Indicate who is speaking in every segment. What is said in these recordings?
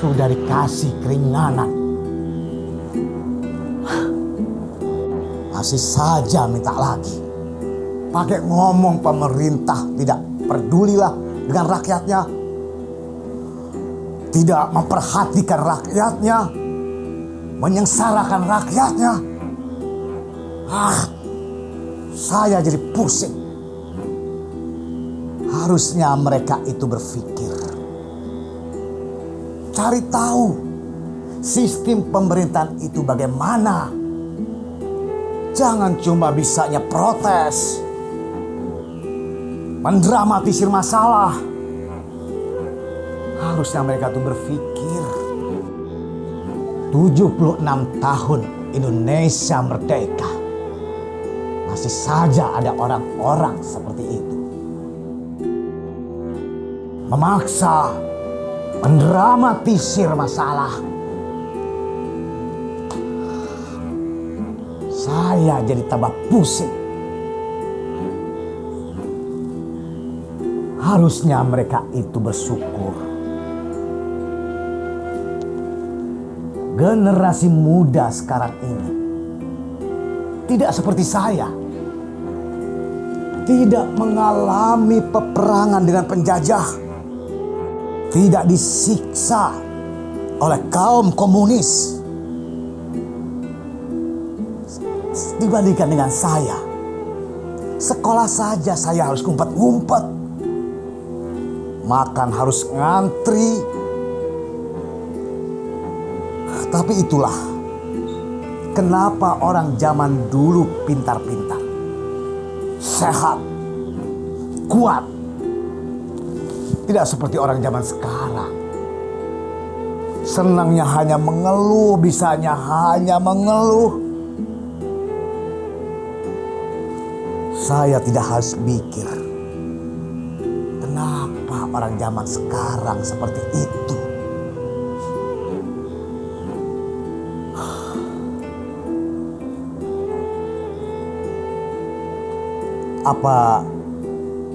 Speaker 1: sudah dikasih keringanan, masih saja minta lagi. Pakai ngomong pemerintah tidak pedulilah dengan rakyatnya, tidak memperhatikan rakyatnya, menyengsarakan rakyatnya. Saya jadi pusing. Harusnya mereka itu berpikir, cari tahu sistem pemerintahan itu bagaimana. Jangan cuma bisanya protes, mendramatisir masalah. Harusnya mereka tuh berpikir, 76 tahun Indonesia merdeka, masih saja ada orang-orang seperti itu. Memaksa, mendramatisir masalah. Saya jadi tambah pusing. Harusnya mereka itu bersyukur. Generasi muda sekarang ini tidak seperti saya. Tidak mengalami peperangan dengan penjajah. Tidak disiksa oleh kaum komunis. Dibandingkan dengan saya, sekolah saja saya harus ngumpet-ngumpet. Makan harus ngantri. Tapi itulah kenapa orang zaman dulu pintar-pintar, sehat, kuat. Tidak seperti orang zaman sekarang. Senangnya hanya mengeluh, bisanya hanya mengeluh. Saya tidak harus mikir, kenapa orang zaman sekarang seperti itu. Apa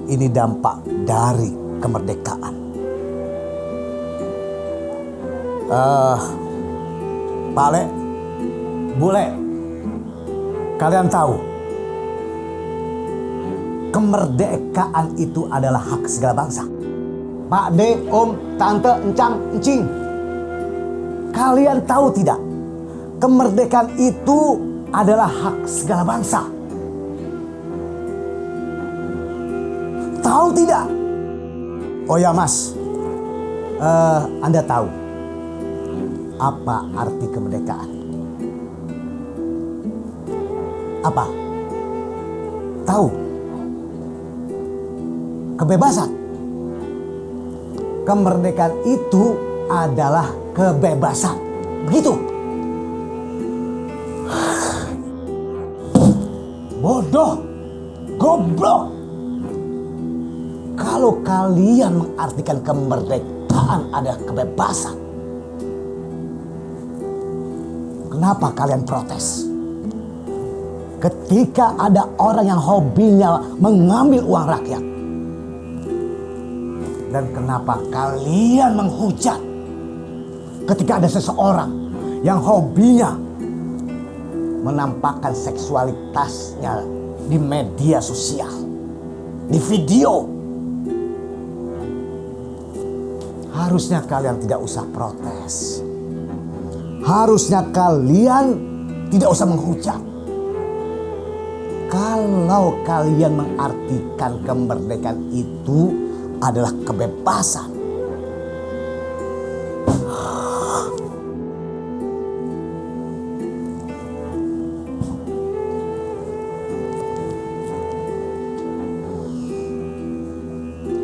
Speaker 1: ini dampak dari kemerdekaan? Pak Le, Bule, kalian tahu kemerdekaan itu adalah hak segala bangsa. Pak De, Om, Tante, Encang, Encing, kalian tahu tidak? Kemerdekaan itu adalah hak segala bangsa. Tahu tidak? Oh ya Mas, Anda tahu apa arti kemerdekaan? Apa? Tahu? Kebebasan. Kemerdekaan itu adalah kebebasan. Begitu. Bodoh, goblok. Kalau kalian mengartikan kemerdekaan adalah kebebasan, kenapa kalian protes? Ketika ada orang yang hobinya mengambil uang rakyat. Dan kenapa kalian menghujat ketika ada seseorang yang hobinya menampakkan seksualitasnya di media sosial, di video? Harusnya kalian tidak usah protes. Harusnya kalian tidak usah menghujat. Kalau kalian mengartikan kemerdekaan itu adalah kebebasan,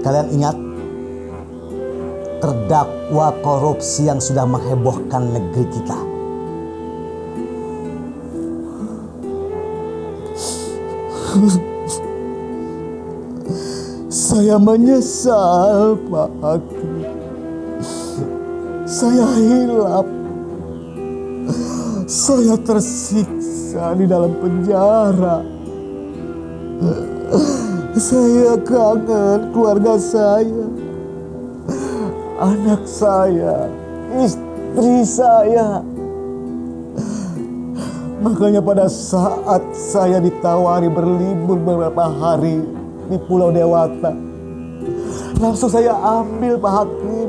Speaker 1: kalian ingat terdakwa korupsi yang sudah menghebohkan negeri kita. Saya menyesal, Pak Hakim. Saya hilaf. Saya tersiksa di dalam penjara. Saya kangen keluarga saya, anak saya, istri saya. Makanya pada saat saya ditawari berlibur beberapa hari di Pulau Dewata, langsung saya ambil Pak Hakim.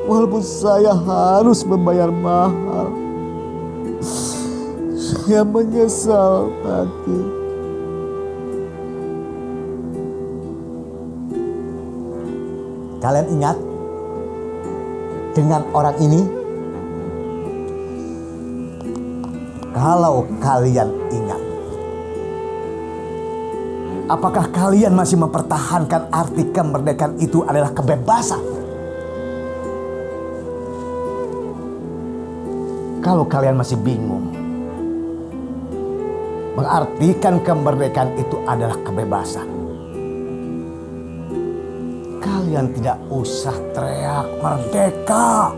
Speaker 1: Walaupun saya harus membayar mahal. Saya menyesal, Pak Hakim. Kalian ingat dengan orang ini? Kalau kalian ingat, apakah kalian masih mempertahankan arti kemerdekaan itu adalah kebebasan? Kalau kalian masih bingung, mengartikan kemerdekaan itu adalah kebebasan, kalian tidak usah teriak merdeka,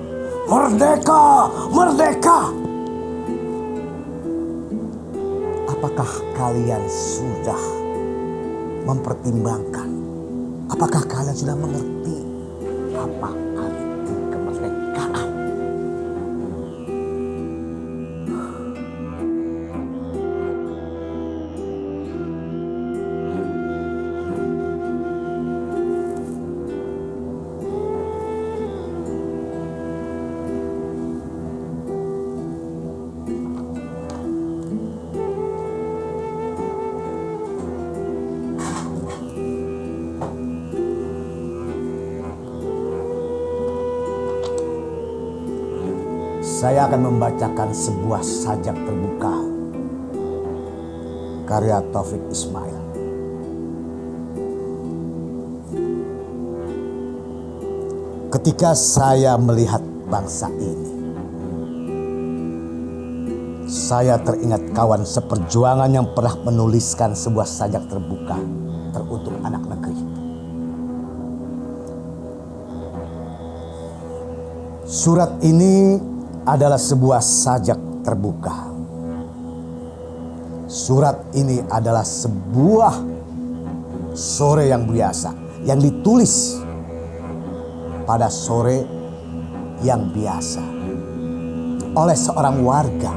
Speaker 1: merdeka, merdeka. Apakah kalian sudah mempertimbangkan? Apakah kalian sudah mengerti apa arti kemerdekaan? Saya akan membacakan sebuah sajak terbuka karya Taufik Ismail. Ketika saya melihat bangsa ini, saya teringat kawan seperjuangan yang pernah menuliskan sebuah sajak terbuka teruntuk anak negeri. Surat ini adalah sebuah sajak terbuka. Surat ini adalah sebuah sore yang biasa, yang ditulis pada sore yang biasa oleh seorang warga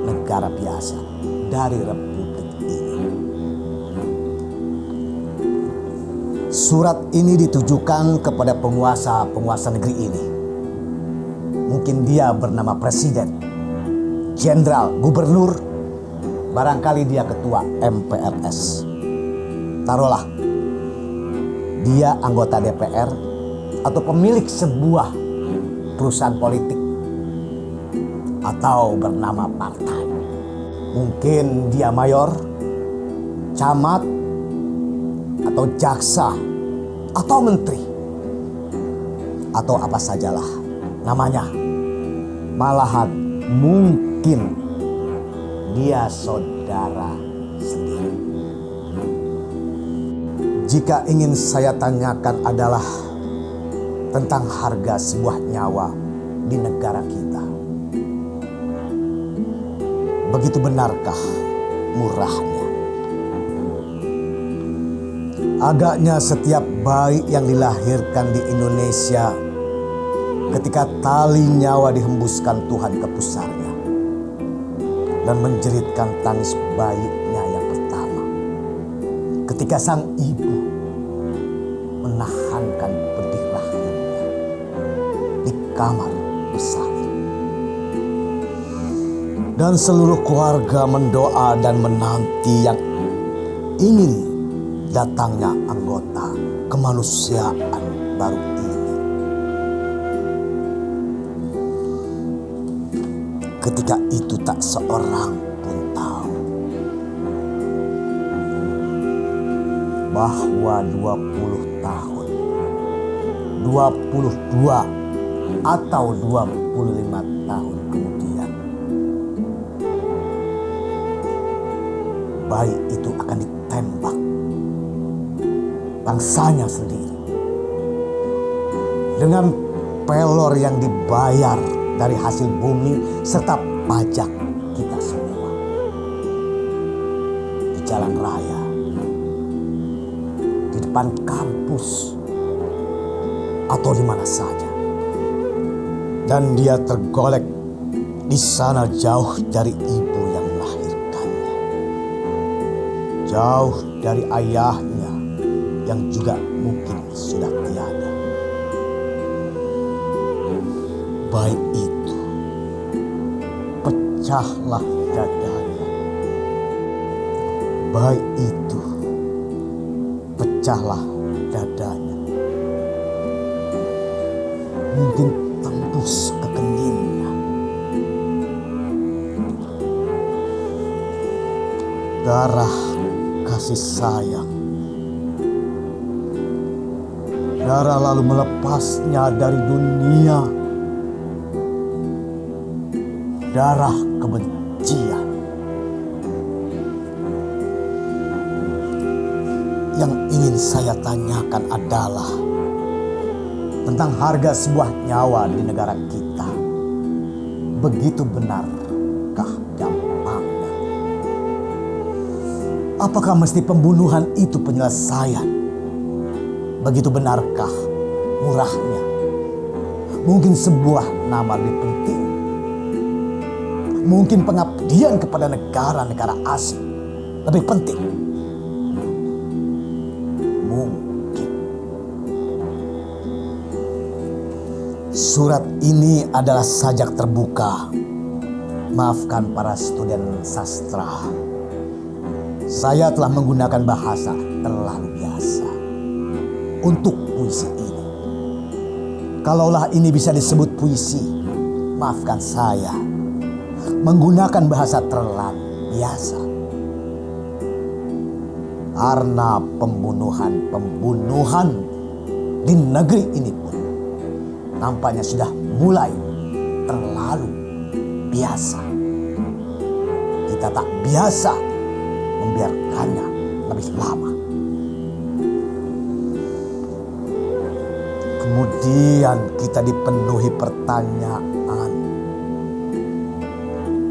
Speaker 1: negara biasa dari republik ini. Surat ini ditujukan kepada penguasa negeri ini. Mungkin dia bernama presiden, jenderal, gubernur, barangkali dia ketua MPRS. Taruhlah, dia anggota DPR atau pemilik sebuah perusahaan politik atau bernama partai. Mungkin dia mayor, camat, atau jaksa, atau menteri, atau apa sajalah namanya. Malahan mungkin dia saudara sendiri. Jika ingin saya tanyakan adalah tentang harga sebuah nyawa di negara kita. Begitu benarkah murahnya? Agaknya setiap bayi yang dilahirkan di Indonesia, ketika tali nyawa dihembuskan Tuhan ke pusarnya dan menjeritkan tangis bayinya yang pertama, ketika sang ibu menahankan pedih rahimnya di kamar besar, dan seluruh keluarga mendoa dan menanti yang ingin datangnya anggota kemanusiaan baru ini. Ketika itu tak seorang pun tahu bahwa 20 tahun, 22 atau 25 tahun kemudian, bayi itu akan ditembak bangsanya sendiri dengan pelor yang dibayar dari hasil bumi serta pajak kita semua. Di jalan raya, di depan kampus, atau di mana saja. Dan dia tergolek di sana jauh dari ibu yang melahirkannya. Jauh dari ayahnya yang juga mungkin sudah tiada. Baik itu, pecahlah dadanya. Baik itu, pecahlah dadanya. Mungkin tembus ke keningnya. Darah kasih sayang. Darah lalu melepasnya dari dunia. Darah kebencian. Yang ingin saya tanyakan adalah tentang harga sebuah nyawa di negara kita. Begitu benarkah gampangnya? Apakah mesti pembunuhan itu penyelesaian? Begitu benarkah murahnya? Mungkin sebuah nama lebih penting. Mungkin pengabdian kepada negara-negara asing lebih penting. Surat ini adalah sajak terbuka. Maafkan para student sastra. Saya telah menggunakan bahasa terlalu biasa untuk puisi ini. Kalaulah ini bisa disebut puisi, maafkan saya menggunakan bahasa terlalu biasa. Karena pembunuhan di negeri ini pun nampaknya sudah mulai terlalu biasa. Kita tak biasa membiarkannya lebih lama. Kemudian kita dipenuhi pertanyaan.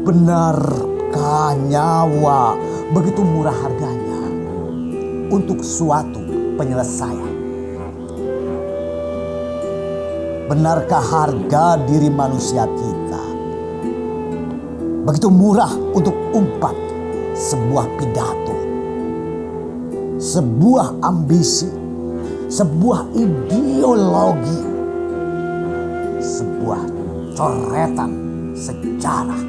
Speaker 1: Benarkah nyawa begitu murah harganya untuk suatu penyelesaian? Benarkah harga diri manusia kita begitu murah untuk umpat sebuah pidato, sebuah ambisi, sebuah ideologi, sebuah coretan sejarah?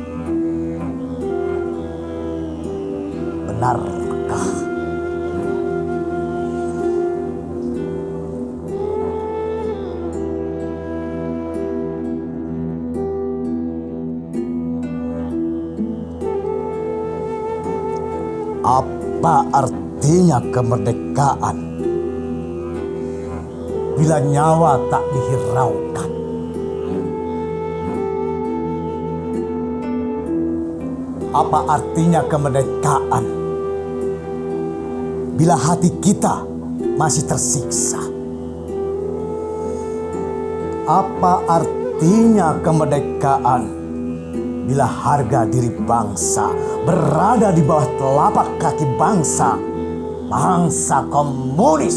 Speaker 1: Benarkah? Apa artinya kemerdekaan bila nyawa tak dihiraukan? Apa artinya kemerdekaan bila hati kita masih tersiksa? Apa artinya kemerdekaan bila harga diri bangsa berada di bawah telapak kaki bangsa komunis?